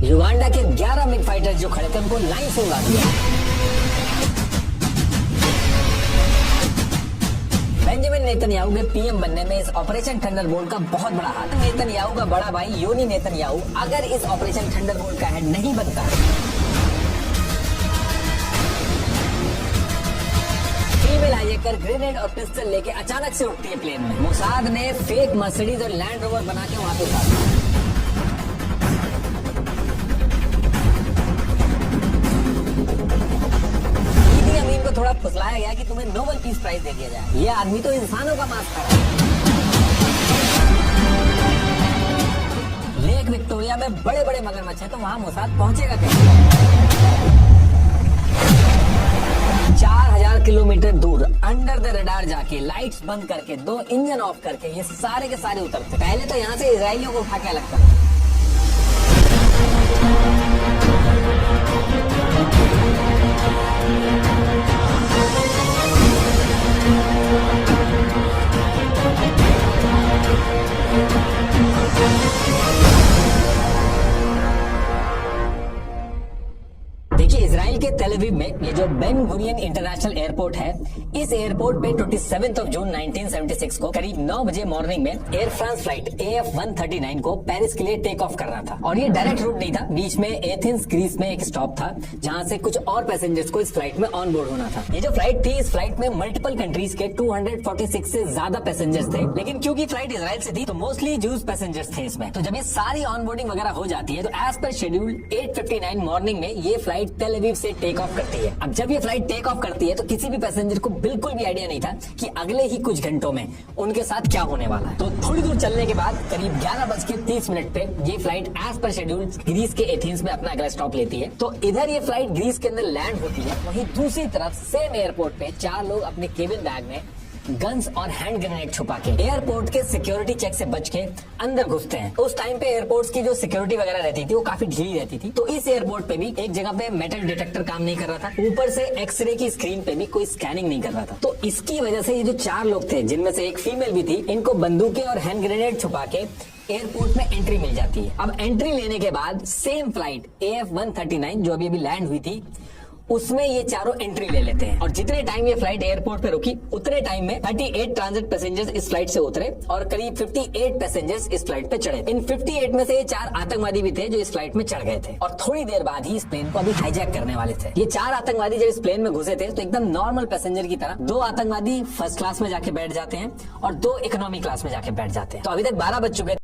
Uganda के 11 MiG fighter जो खड़े थे उनको लाइन से उड़ा दिया। बेंजामिन नेतन्याहू के पीएम बनने में इस ऑपरेशन थंडरबोल्ट का बहुत बड़ा हाथ है। नेतन्याहू का बड़ा भाई योनी नेतन्याहू अगर इस ऑपरेशन थंडरबोल्ट का हेड नहीं बनता, फीमेल हाईजैकर ग्रेनेड और पिस्टल लेके अचानक से उठती है प्लेन में। मोसाद ने फेक मर्सिडीज और लैंड रोवर बना के वहां पे उतार दिया। ईदी अमीन को थोड़ा फुसलाया गया कि तुम्हें नोबेल पीस प्राइज दे दिया जाए। ये आदमी तो इंसानों का मांस खा रहा है। लेक विक्टोरिया में बड़े बड़े मगरमच्छ हैं, तो वहां मोसाद पहुंचेगा कैसे? 4000 किलोमीटर दूर अंडर द रडार जाके लाइट्स बंद करके 2 इंजन ऑफ करके ये सारे के सारे उतरते। पहले तो यहाँ से इजरायलियों को उठा के अलग करते। देखिए, इजराइल के तेल अवीव में ये जो बेन गुरियन इंटरनेशनल एयरपोर्ट है, इस एयरपोर्ट पे 27 जून 1976 को करीब 9 बजे मॉर्निंग में एयर फ्रांस फ्लाइट AF139 को पेरिस के लिए टेक ऑफ करना था। और ये डायरेक्ट रूट नहीं था, बीच में एथेंस ग्रीस में एक स्टॉप था जहां से कुछ और पैसेंजर्स को इस फ्लाइट में ऑन बोर्ड होना था। ये जो फ्लाइट थी, इस फ्लाइट में मल्टीपल कंट्रीज के 246 से ज्यादा पैसेंजर्स थे, लेकिन क्योंकि फ्लाइट इजराइल से थी तो मोस्टली जूस पैसेंजर्स थे इसमें। तो जब ये सारी ऑन बोर्डिंग वगैरह हो जाती है तो एज पर शेड्यूल 8:59 मॉर्निंग में ये फ्लाइट तेल अवीव से टेक ऑफ करती है। अब जब ये फ्लाइट टेक ऑफ करती है तो किसी भी पैसेंजर को बिल्कुल भी आइडिया नहीं था कि अगले ही कुछ घंटों में उनके साथ क्या होने वाला है। तो थोड़ी दूर चलने के बाद करीब 11:30 पे ये फ्लाइट एज पर शेड्यूल ग्रीस के एथेंस में अपना अगला स्टॉप लेती है। तो इधर ये फ्लाइट ग्रीस के अंदर लैंड होती है, वहीं दूसरी तरफ सेम एयरपोर्ट पे 4 लोग अपने केबिन बैग में गन्स और हैंड ग्रेनेड छुपा के एयरपोर्ट के सिक्योरिटी चेक से बच के अंदर घुसते हैं। उस टाइम पे एयरपोर्ट्स की जो सिक्योरिटी वगैरह रहती थी वो काफी ढीली रहती थी, तो इस एयरपोर्ट पे भी एक जगह पे मेटल डिटेक्टर काम नहीं कर रहा था, ऊपर से एक्सरे की स्क्रीन पे भी कोई स्कैनिंग नहीं कर रहा था। तो इसकी वजह से ये जो 4 लोग थे, जिनमें से एक फीमेल भी थी, इनको बंदूकें और हैंड ग्रेनेड छुपा के एयरपोर्ट में एंट्री मिल जाती है। अब एंट्री लेने के बाद सेम फ्लाइट AF139 जो अभी लैंड हुई थी, उसमें ये चारों एंट्री ले लेते हैं। और जितने टाइम ये फ्लाइट एयरपोर्ट पे रुकी उतने टाइम में 38 ट्रांजिट पैसेंजर्स इस फ्लाइट से उतरे और करीब 58 पैसेंजर्स इस फ्लाइट पे चढ़े। इन 58 में से ये 4 आतंकवादी भी थे जो इस फ्लाइट में चढ़ गए थे और थोड़ी देर बाद ही इस प्लेन को अभी हाईजैक करने वाले थे। ये 4 आतंकवादी जब इस प्लेन में घुसे थे तो एकदम नॉर्मल पैसेंजर की तरह 2 आतंकवादी फर्स्ट क्लास में जाके बैठ जाते हैं और 2 इकोनॉमी क्लास में जाके बैठ जाते हैं। तो अभी तक 12 बज चुके